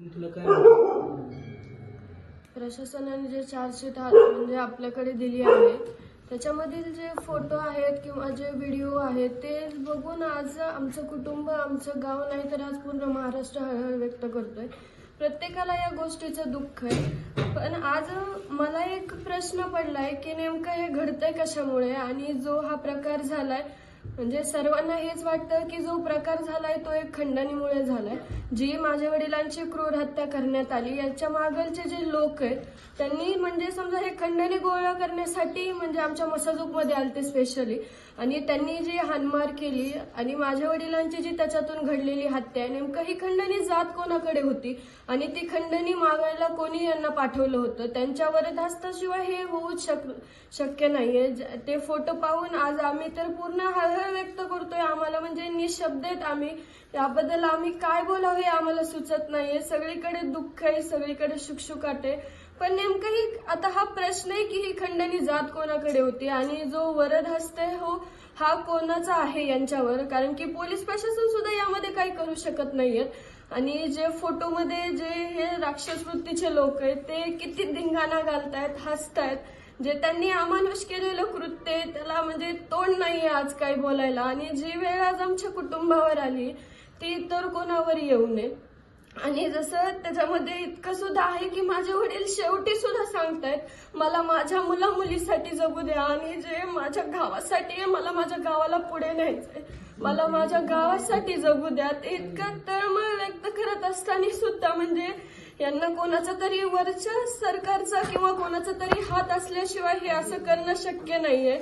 तुला काय वाटतं? प्रशासनाने जे चार्जशीट म्हणजे आपल्याकडे दिली आहे त्याच्यामधील जे फोटो आहेत किंवा जे व्हिडिओ आहेत ते बघून आज आमचं कुटुंब, आमचं गाव नाही तर आज पूर्ण महाराष्ट्र हळहळ व्यक्त करतोय. प्रत्येकाला या गोष्टीचं दुःख आहे. पण आज मला एक प्रश्न पडलाय की नेमकं हे घडतंय कशामुळे आणि जो हा प्रकार झालाय म्हणजे सर्वांना हेच वाटतं की जो प्रकार झालाय तो एक खंडणीमुळे झालाय. जी माझ्या वडिलांची क्रूर हत्या करण्यात आली याच्या मागलचे जे लोक आहेत त्यांनी म्हणजे समजा हे खंडणी गोळा करण्यासाठी म्हणजे आमच्या मसाजोगमध्ये आलते स्पेशली आणि त्यांनी जी हाणमार केली आणि माझ्या वडिलांची जी त्याच्यातून घडलेली हत्या आहे नेमकं ही खंडणी जात कोणाकडे होती आणि ती खंडणी मागायला कोणी यांना पाठवलं होतं. त्यांच्या वरदहस्ताशिवाय हे होऊच शक्य नाहीये. ते फोटो पाहून आज आम्ही तर पूर्ण हळहळ व्यक्त करतोय. आम्हाला म्हणजे निशब्द आहेत आम्ही. याबद्दल आम्ही काय बोलावं हे आम्हाला सुचत नाहीये. सगळीकडे दुःख आहे, सगळीकडे शुकशुकाट आहे. पण नेमकं ही आता हा प्रश्न आहे की ही खंडणी जात कोणाकडे होती आणि जो वरदहस्त आहे हो हा कोणाचा आहे यांच्यावर, कारण की पोलीस प्रशासन सुद्धा यामध्ये काही करू शकत नाहीयेत. आणि जे फोटोमध्ये जे हे राक्षस वृत्तीचे लोक आहेत ते किती धिंगाणा घालतायत, हसतायत. जे त्यांनी अमानुष केलेलं कृत्य त्याला म्हणजे तोंड नाहीये आज काही बोलायला. आणि जी वेळ आज आमच्या कुटुंबावर आली ती तर कोणावर येऊ नये. आणि जसं त्याच्यामध्ये इतकं सुद्धा आहे की माझे वडील शेवटी सुद्धा सांगतायत मला माझ्या मुला मुलीसाठी जगू द्या आणि जे माझ्या गावासाठी आहे मला माझ्या गावाला पुढे न्यायचंय, मला माझ्या गावासाठी जगू द्या. ते इतकं तळमळ व्यक्त करत असताना सुद्धा म्हणजे यांना कोणाचा तरी वरच्या सरकारचा किंवा कोणाचा तरी हात असल्याशिवाय हे असं करणं शक्य नाहीये.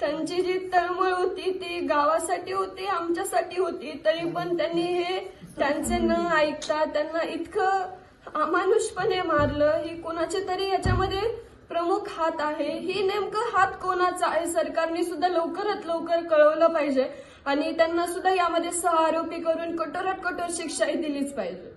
त्यांची जी तळमळ होती ती गावासाठी होती, आमच्यासाठी होती, तरी पण त्यांनी हे त्यांचे न ऐकता त्यांना इतकं अमानुषपणे मारलं. ही कोणाचे तरी याच्यामध्ये प्रमुख हात आहे. ही नेमकं हात कोणाचा आहे सरकारने सुद्धा लवकरात लवकर कळवलं पाहिजे आणि त्यांना सुद्धा यामध्ये सहआरोपी करून कठोरात कठोर शिक्षाही दिलीच पाहिजे.